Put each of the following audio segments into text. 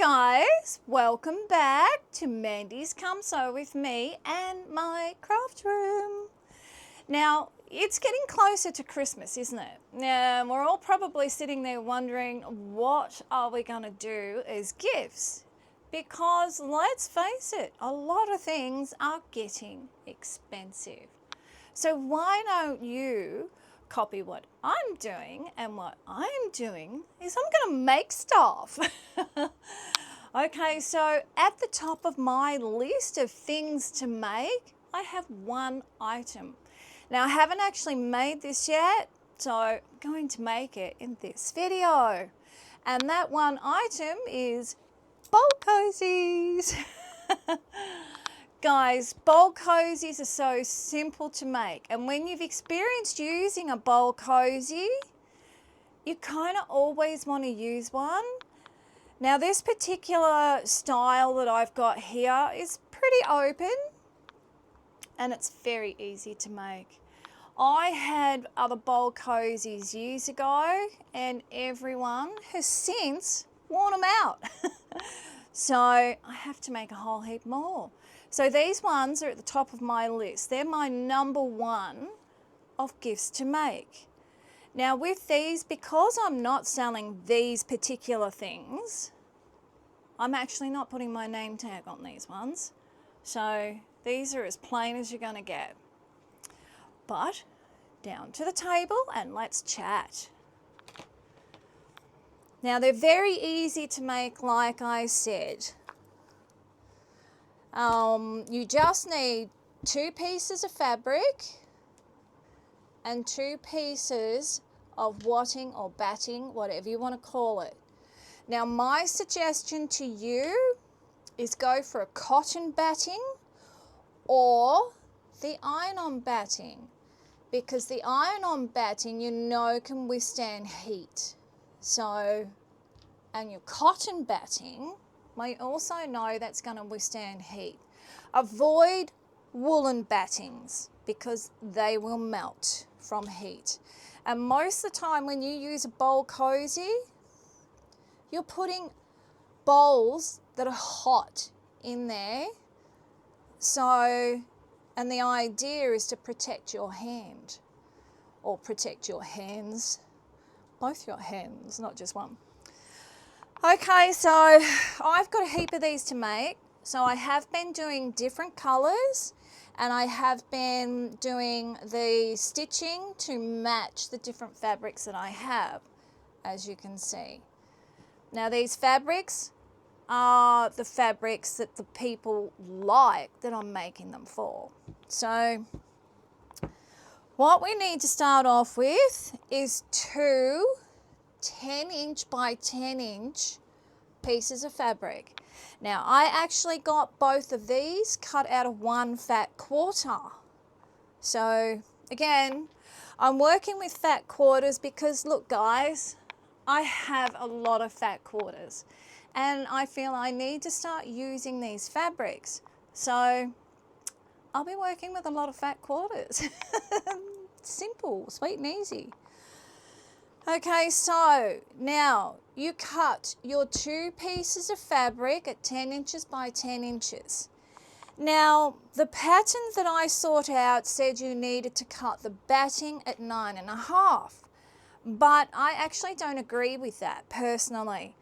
guys, welcome back to Mandy's Come Sew with me and my craft room. Now, it's getting closer to Christmas, isn't it? Now, we're all probably sitting there wondering, what are we going to do as gifts? Because let's face it, a lot of things are getting expensive. So why don't you copy what I'm doing? And what I'm doing is I'm going to make stuff. Okay, so at the top of my list of things to make, I have one item. Now, I haven't actually made this yet, so I'm going to make it in this video. And that one item is bowl cozies. Guys, bowl cozies are so simple to make. And when you've experienced using a bowl cozy, you kind of always want to use one. Now, this particular style that I've got here is pretty open and it's very easy to make. I had other bowl cozies years ago and everyone has since worn them out. So I have to make a whole heap more. So these ones are at the top of my list. They're my number one of gifts to make. Now with these, because I'm not selling these particular things, I'm actually not putting my name tag on these ones. So these are as plain as you're going to get. But down to the table and let's chat. Now they're very easy to make, like I said. You just need 2 pieces of fabric and 2 pieces of wadding or batting, whatever you want to call it. Now my suggestion to you is go for a cotton batting or the iron-on batting, because the iron-on batting can withstand heat. So, and your cotton batting, we also know that's going to withstand heat. Avoid woolen battings because they will melt from heat. And most of the time when you use a bowl cozy, you're putting bowls that are hot in there. So, and the idea is to protect your hand or protect your hands, both your hands, not just one. Okay, so I've got a heap of these to make. So I have been doing different colors and I have been doing the stitching to match the different fabrics that I have, as you can see. Now these fabrics are the fabrics that the people like that I'm making them for. So what we need to start off with is 2 10-inch by 10-inch pieces of fabric. Now I actually got both of these cut out of 1 fat quarter. So again, I'm working with fat quarters because look guys, I have a lot of fat quarters and I feel I need to start using these fabrics. So I'll be working with a lot of fat quarters. Simple, sweet and easy. Okay, so now you cut your 2 pieces of fabric at 10 inches by 10 inches. Now, the pattern that I sought out said you needed to cut the batting at 9.5. But I actually don't agree with that personally,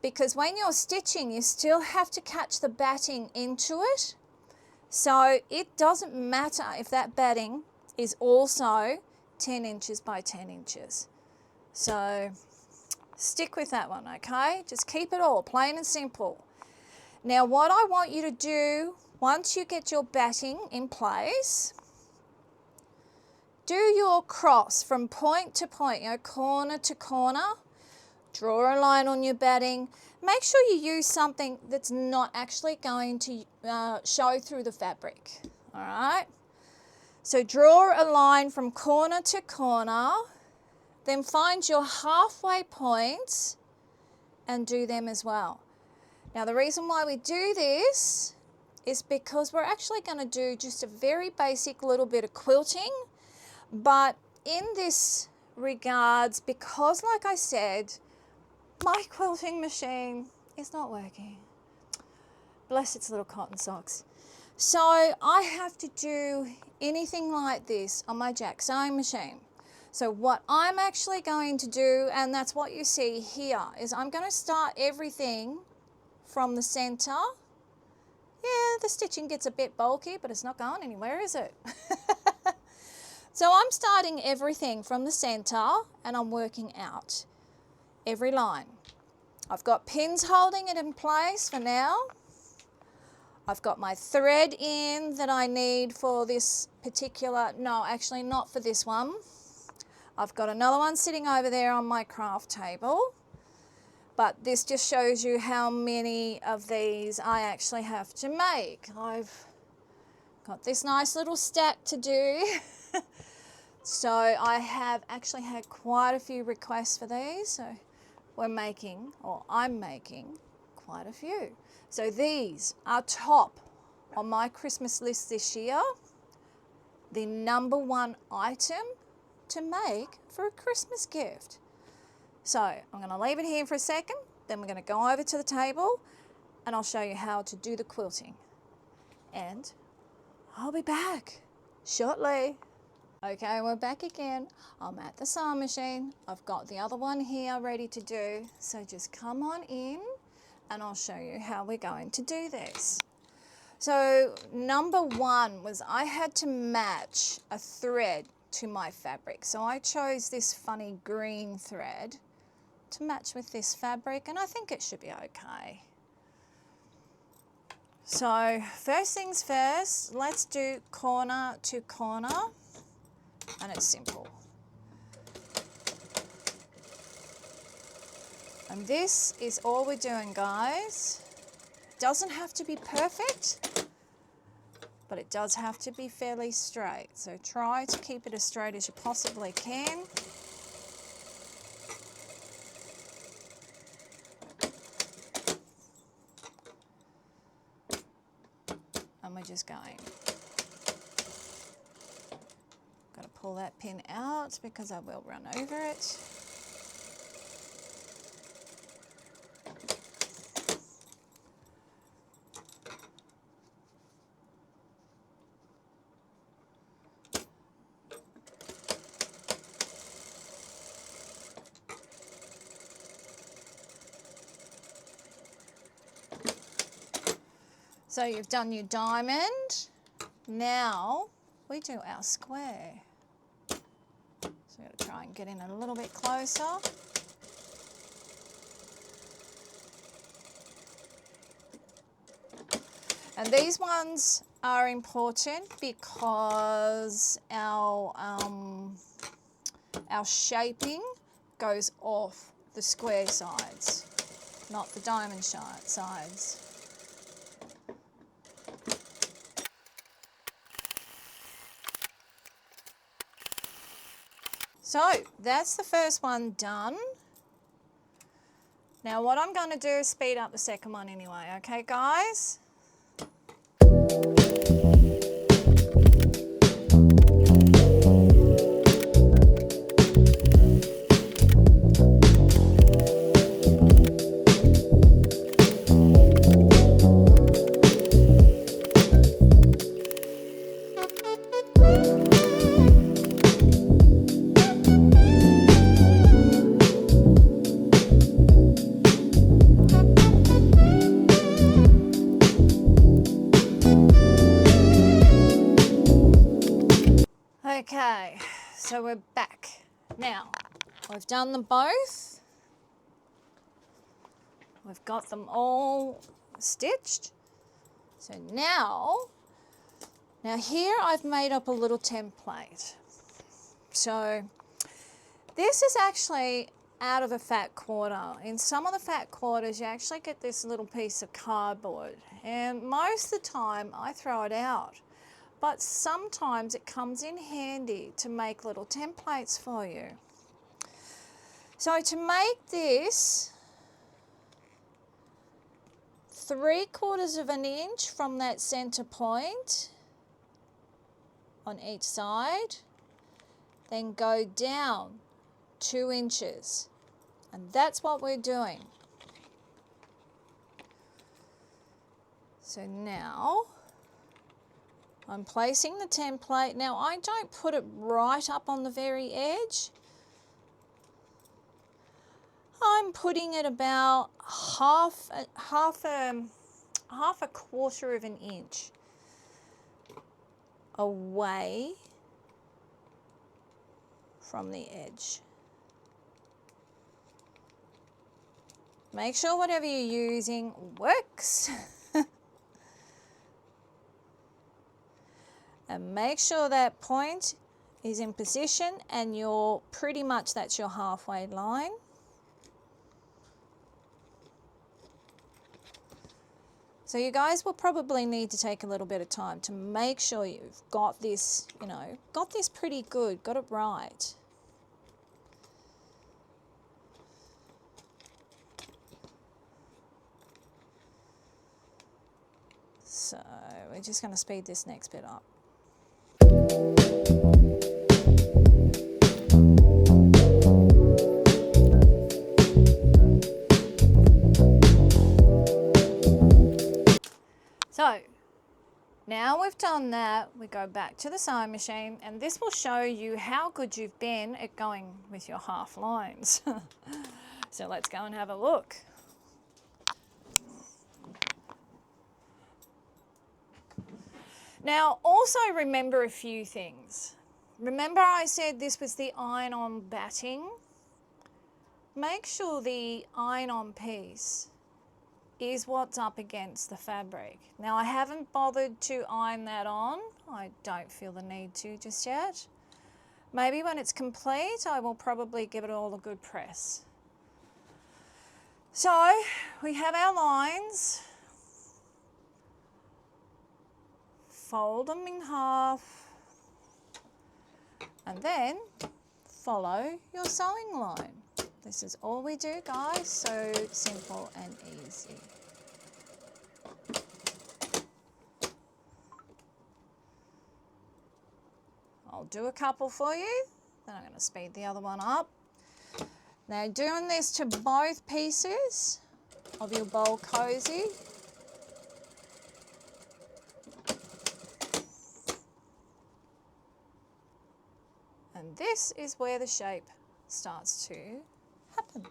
because when you're stitching, you still have to catch the batting into it. So it doesn't matter if that batting is also 10 inches by 10 inches. So stick with that one, okay? Just keep it all plain and simple. Now what I want you to do, once you get your batting in place, do your cross from point to point, corner to corner. Draw a line on your batting. Make sure you use something that's not actually going to show through the fabric, all right? So draw a line from corner to corner, then find your halfway points and do them as well. Now the reason why we do this is because we're actually going to do just a very basic little bit of quilting, but in this regards, because like I said, my quilting machine It's not working. Bless its little cotton socks. So I have to do anything like this on my jack sewing machine. So what I'm actually going to do, and that's what you see here, is I'm going to start everything from the center. Yeah, the stitching gets a bit bulky, but it's not going anywhere, is it? So I'm starting everything from the center and I'm working out every line. I've got pins holding it in place for now. I've got my thread in that I need for this particular, no, actually not for this one. I've got another one sitting over there on my craft table. But this just shows you how many of these I actually have to make. I've got this nice little stack to do. So I have actually had quite a few requests for these. So I'm making quite a few. So these are top on my Christmas list this year. The #1 item to make for a Christmas gift. So I'm going to leave it here for a second, then we're going to go over to the table and I'll show you how to do the quilting. And I'll be back shortly. Okay, we're back again. I'm at the sewing machine. I've got the other one here ready to do. So just come on in and I'll show you how we're going to do this. So #1 was I had to match a thread to my fabric. So I chose this funny green thread to match with this fabric, and I think it should be okay. So first things first, let's do corner to corner, and it's simple. And this is all we're doing, guys. It doesn't have to be perfect, but it does have to be fairly straight. So try to keep it as straight as you possibly can. And we're just going. Got to pull that pin out because I will run over it. So you've done your diamond. Now we do our square. So I'm going to try and get in a little bit closer. And these ones are important because our shaping goes off the square sides, not the diamond sides. So that's the first one done. Now what I'm going to do is speed up the second one anyway, okay guys? Okay, so we're back. Now, we've done them both. We've got them all stitched. So now here I've made up a little template. So this is actually out of a fat quarter. In some of the fat quarters, you actually get this little piece of cardboard. And most of the time, I throw it out. But sometimes it comes in handy to make little templates for you. So to make this 3/4 of an inch from that center point on each side, then go down 2 inches. And that's what we're doing. So now I'm placing the template. Now I don't put it right up on the very edge. I'm putting it about half a quarter of an inch away from the edge. Make sure whatever you're using works. And make sure that point is in position and you're pretty much, that's your halfway line. So you guys will probably need to take a little bit of time to make sure you've got this, you know, got this pretty good, got it right. So we're just going to speed this next bit up. So now we've done that, we go back to the sewing machine, and this will show you how good you've been at going with your half lines. So let's go and have a look. Now also remember a few things. Remember I said this was the iron-on batting? Make sure the iron-on piece is what's up against the fabric. Now I haven't bothered to iron that on. I don't feel the need to just yet. Maybe when it's complete I will probably give it all a good press. So we have our lines. Fold them in half and then follow your sewing line. This is all we do, guys, so simple and easy. I'll do a couple for you, then I'm going to speed the other one up. Now doing this to both pieces of your bowl cozy. And this is where the shape starts to happen.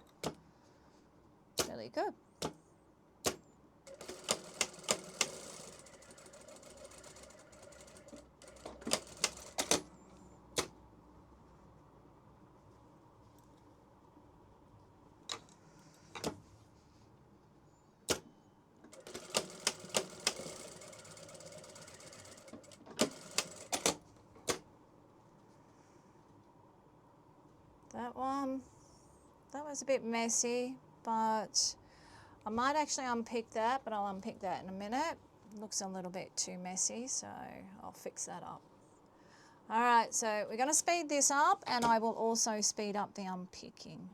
Really good. That one, that was a bit messy, but I might actually unpick that, but I'll unpick that in a minute. It looks a little bit too messy, so I'll fix that up. All right, so we're going to speed this up, and I will also speed up the unpicking.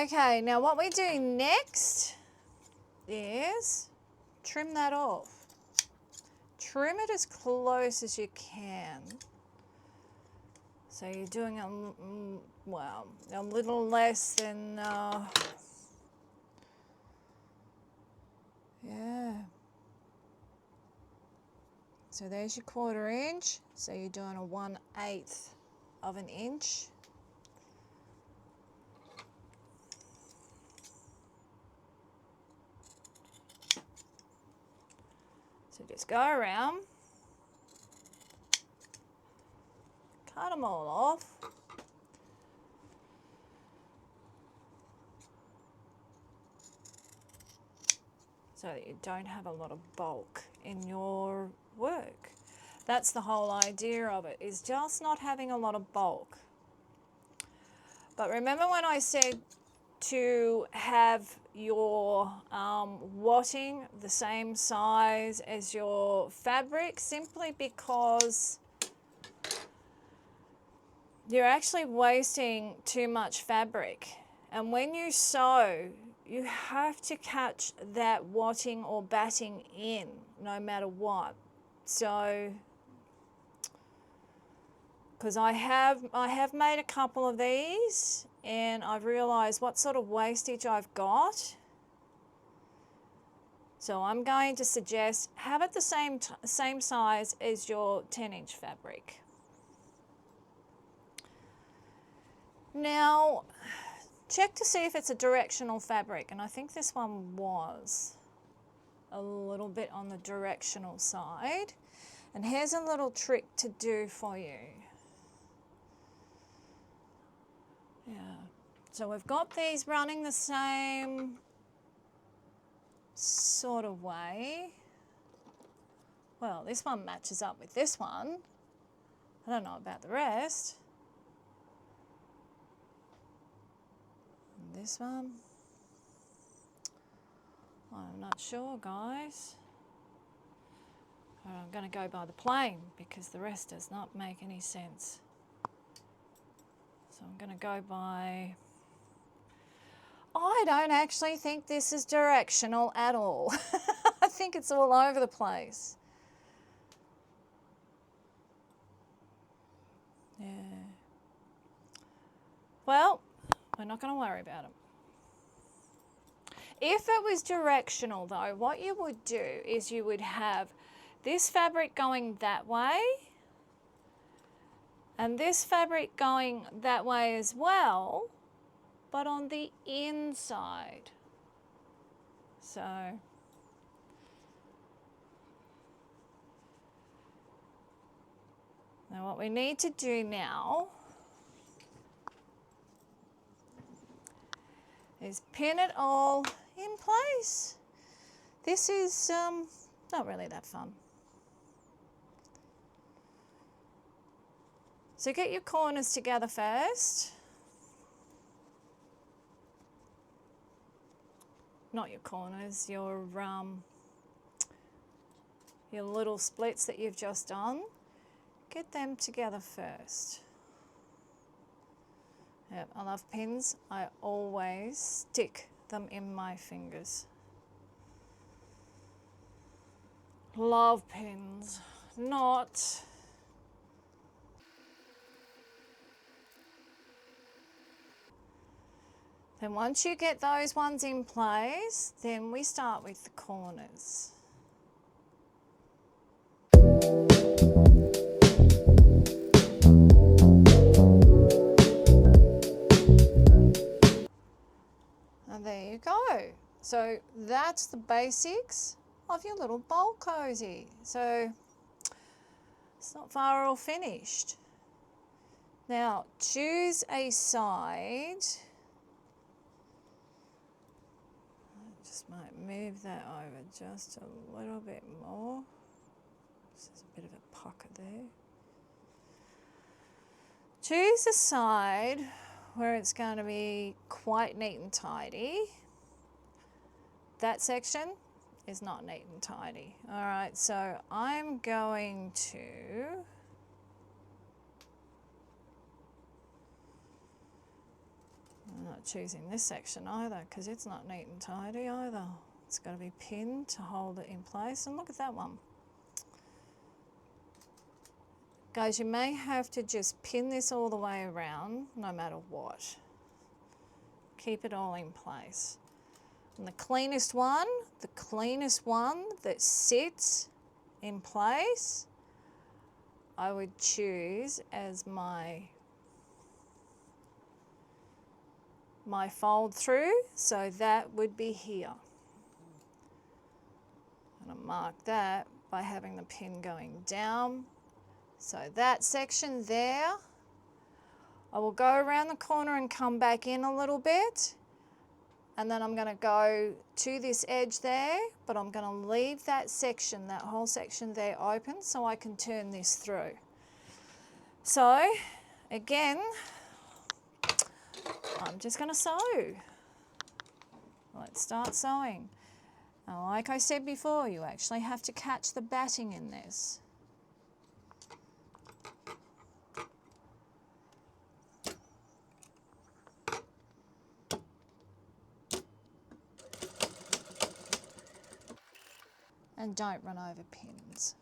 Okay, now what we do next is trim that off. Trim it as close as you can. So you're doing well, a little less than, yeah. So there's your 1/4 inch. So you're doing a 1/8 of an inch. So just go around, cut them all off. so that you don't have a lot of bulk in your work. That's the whole idea of it, is just not having a lot of bulk. But remember when I said to have your wadding the same size as your fabric, simply because you're actually wasting too much fabric. And when you sew, you have to catch that wadding or batting in no matter what. So, because I have made a couple of these and I've realized what sort of wastage I've got. So I'm going to suggest have it the same size as your 10-inch fabric. Now, check to see if it's a directional fabric, and I think this one was a little bit on the directional side. And here's a little trick to do for you. Yeah, so we've got these running the same sort of way. Well, this one matches up with this one. I don't know about the rest. And this one, I'm not sure, guys. I'm going to go by the plain because the rest does not make any sense. So I'm going to go by... I don't actually think this is directional at all. I think it's all over the place. Yeah. Well, we're not going to worry about it. If it was directional though, what you would do is you would have this fabric going that way and this fabric going that way as well, but on the inside. So now what we need to do now is pin it all in place. This is not really that fun. So get your corners together first. Not your corners, your little splits that you've just done. Get them together first. Yep, I love pins. I always stick them in my fingers. Love pins. Not... Then once you get those ones in place, then we start with the corners. And there you go. So that's the basics of your little bowl cozy. So it's not far all finished. Now choose a side. Just might move that over just a little bit more. There's a bit of a pocket there. Choose a side where it's going to be quite neat and tidy. That section is not neat and tidy. All right, so I'm going to I'm not choosing this section either because it's not neat and tidy either. It's got to be pinned to hold it in place. And look at that one. Guys, you may have to just pin this all the way around no matter what. Keep it all in place. And the cleanest one that sits in place, I would choose as my fold through, so that would be here. And I'll mark that by having the pin going down. So that section there, I will go around the corner and come back in a little bit, And then I'm going to go to this edge there, but I'm going to leave that section, that whole section there open so I can turn this through. So again, I'm just going to sew. Let's start sewing. Now, like I said before, you actually have to catch the batting in this. And don't run over pins.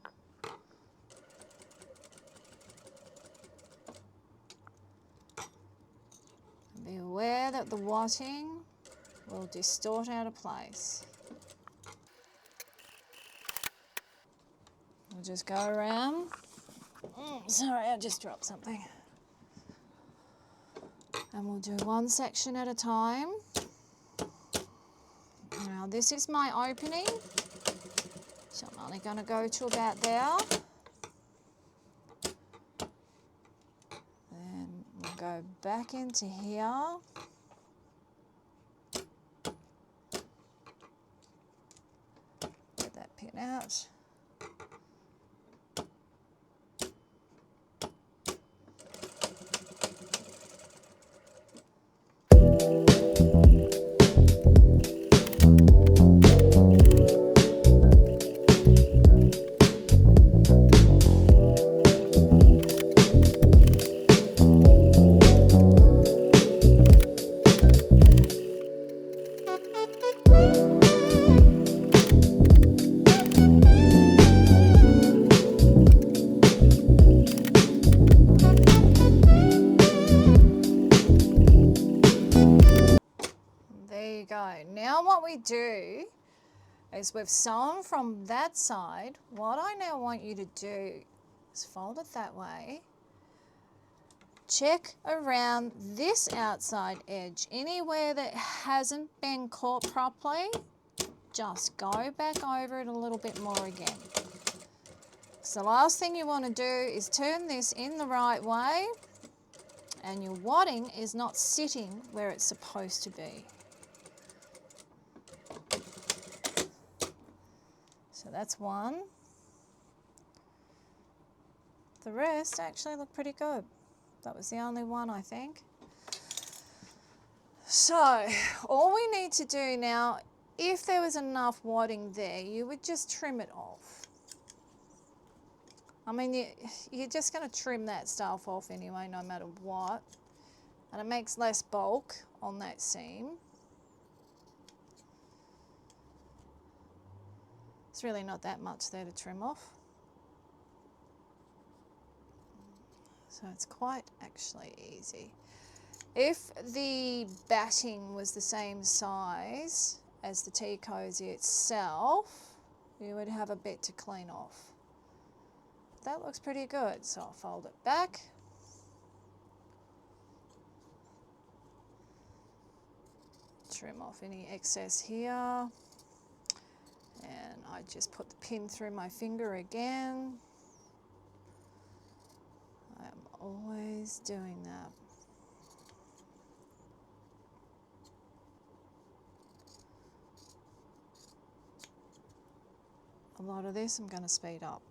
Be aware that the wadding will distort out of place. We'll just go around. Sorry, I just dropped something. And we'll do one section at a time. Now this is my opening, so I'm only going to go to about there. Then we'll go back into here. Get that pin out. Now what we do is we've sewn from that side. What I now want you to do is fold it that way. Check around this outside edge. Anywhere that hasn't been caught properly, just go back over it a little bit more again. So the last thing you want to do is turn this in the right way and your wadding is not sitting where it's supposed to be. So that's one. The rest actually look pretty good. That was the only one, I think. So all we need to do now, if there was enough wadding there, you would just trim it off. I mean, you're just going to trim that stuff off anyway, no matter what. And it makes less bulk on that seam. It's really not that much there to trim off. So it's quite actually easy. If the batting was the same size as the tea cosy itself, you would have a bit to clean off. That looks pretty good, so I'll fold it back. Trim off any excess here. And I just put the pin through my finger again. I'm always doing that. A lot of this I'm going to speed up.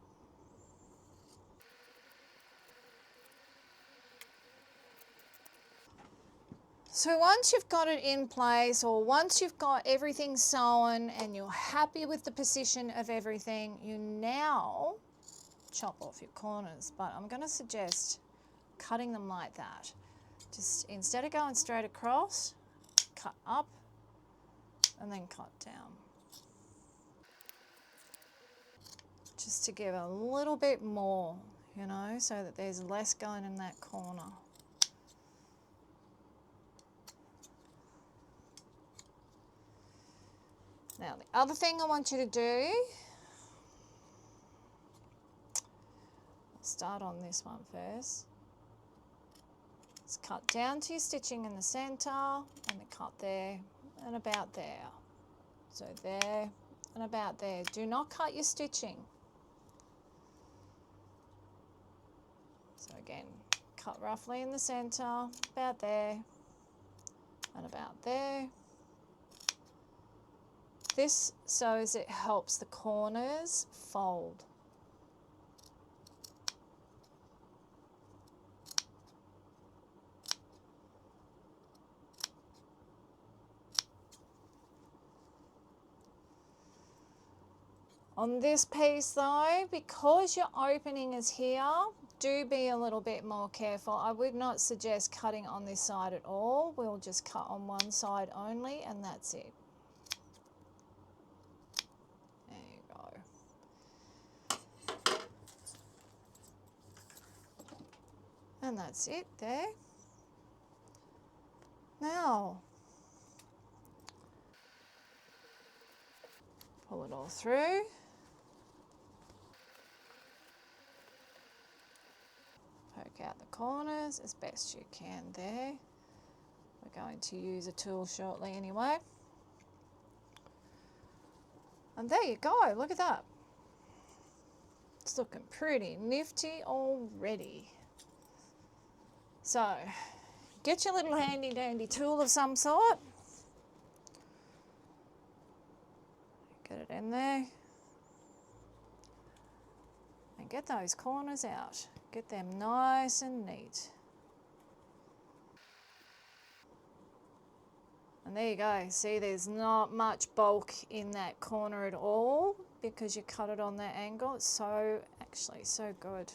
So once you've got it in place, or once you've got everything sewn and you're happy with the position of everything, you now chop off your corners. But I'm going to suggest cutting them like that. Just instead of going straight across, cut up and then cut down. Just to give a little bit more, you know, so that there's less going in that corner. Now the other thing I want you to do, I'll start on this one first. Let's cut down to your stitching in the centre and the cut there and about there. So there and about there. Do not cut your stitching. So again, cut roughly in the centre, about there and about there. this so as it helps the corners fold. On this piece though, because your opening is here, do be a little bit more careful. I would not suggest cutting on this side at all. We'll just cut on one side only and that's it. There you go. And that's it there. Now, pull it all through. Poke out the corners as best you can there. We're going to use a tool shortly anyway. And there you go, look at that. It's looking pretty nifty already. So, get your little handy dandy tool of some sort. Get it in there. And get those corners out. Get them nice and neat. And there you go. See, there's not much bulk in that corner at all because you cut it on that angle. It's so, actually, so good.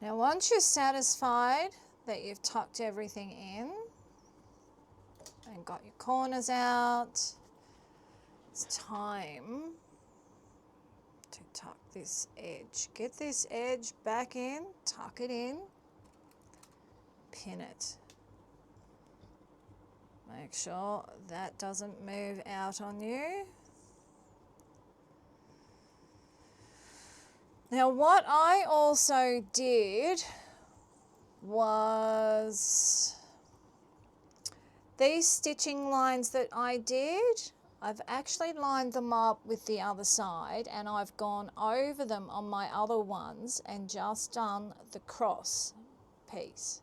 Once you're satisfied that you've tucked everything in and got your corners out, it's time to tuck this edge. Get this edge back in, tuck it in, pin it. Make sure that doesn't move out on you. Now what I also did was these stitching lines that I did, I've actually lined them up with the other side and I've gone over them on my other ones and just done the cross piece.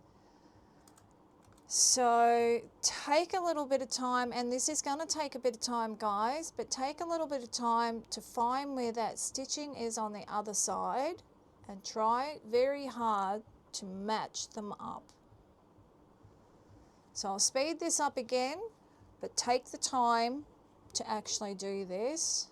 So take a little bit of time, and this is going to take a bit of time guys, but take a little bit of time to find where that stitching is on the other side and try very hard to match them up. So I'll speed this up again, but take the time to actually do this.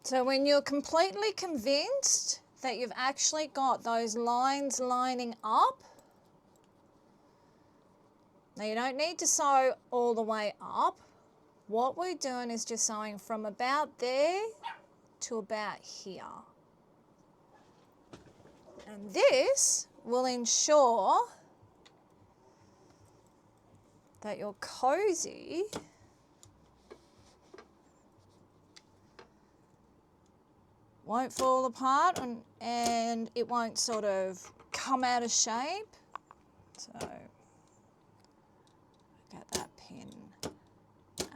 So when you're completely convinced that you've actually got those lines lining up, now you don't need to sew all the way up. What we're doing is just sewing from about there to about here. And this will ensure that your cozy won't fall apart and it won't sort of come out of shape. So get that pin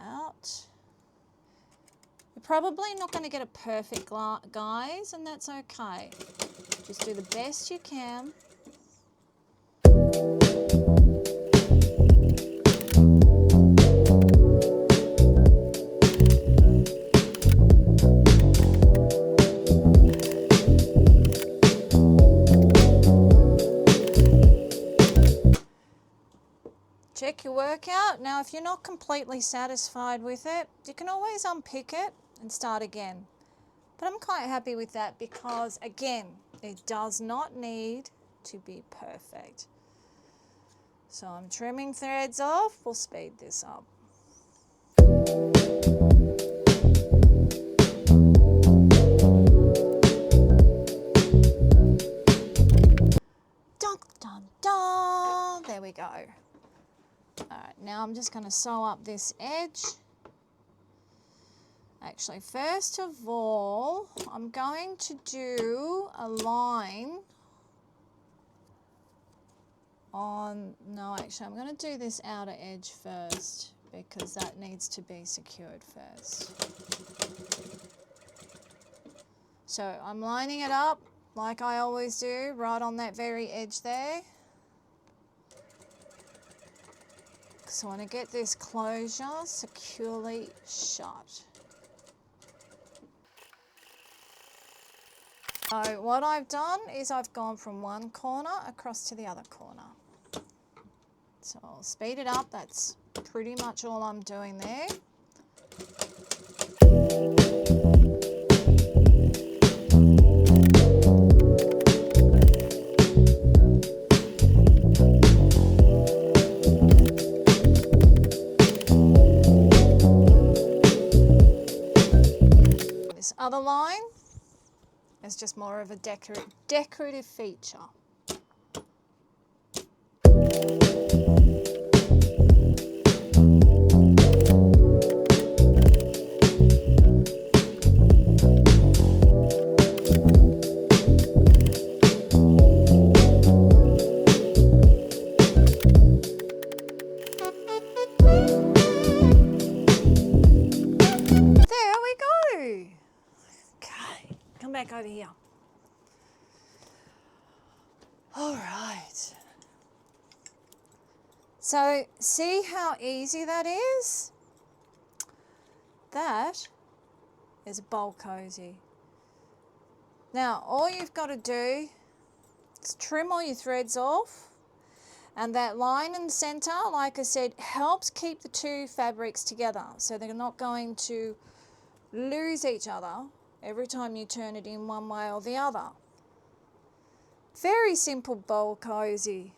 out. You're probably not going to get a perfect guys, and that's okay. Just do the best you can. Check your work out. Now, if you're not completely satisfied with it, you can always unpick it and start again. But I'm quite happy with that because, again, it does not need to be perfect. So I'm trimming threads off. We'll speed this up. Dun, dun, dun. There we go. All right, now I'm just going to sew up this edge. Actually, first of all, I'm going to do a line on, no, actually, I'm going to do this outer edge first because that needs to be secured first. So I'm lining it up like I always do, right on that very edge there. So I want to get this closure securely shut. So what I've done is I've gone from one corner across to the other corner. So I'll speed it up. That's pretty much all I'm doing there. This other line is just more of a decorative feature. There we go. Okay, come back over here. All right. So see how easy that is? That is a bowl cozy. Now all you've got to do is trim all your threads off, and that line in the center, like I said, helps keep the two fabrics together so they're not going to lose each other every time you turn it in one way or the other. Very simple bowl cozy.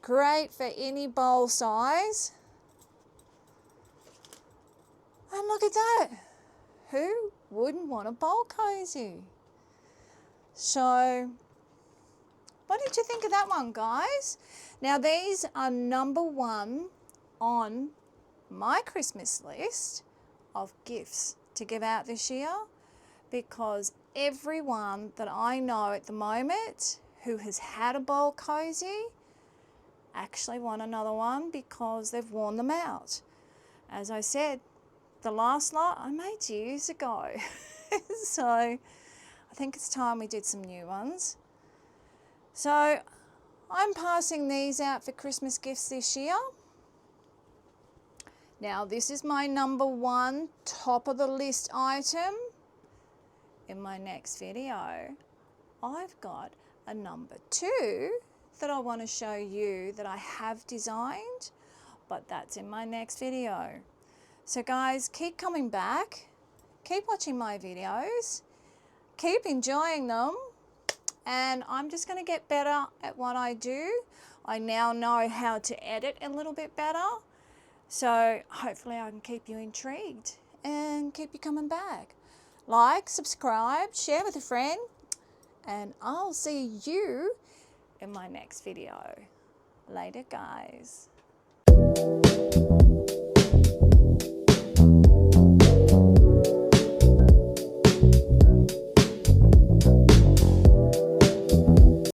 Great for any bowl size. And look at that. Who wouldn't want a bowl cozy? So, what did you think of that one, guys? Now, these are #1 on my Christmas list of gifts to give out this year, because everyone that I know at the moment who has had a bowl cozy actually want another one because they've worn them out. As I said, the last lot I made years ago. So I think it's time we did some new ones. So I'm passing these out for Christmas gifts this year. Now this is my #1 top of the list item. In my next video, I've got a #2 that I want to show you that I have designed, but that's in my next video. So guys, keep coming back, keep watching my videos, keep enjoying them, and I'm just going to get better at what I do. I now know how to edit a little bit better, so hopefully I can keep you intrigued and keep you coming back. Like, subscribe, share with a friend, and I'll see you in my next video. Later, guys.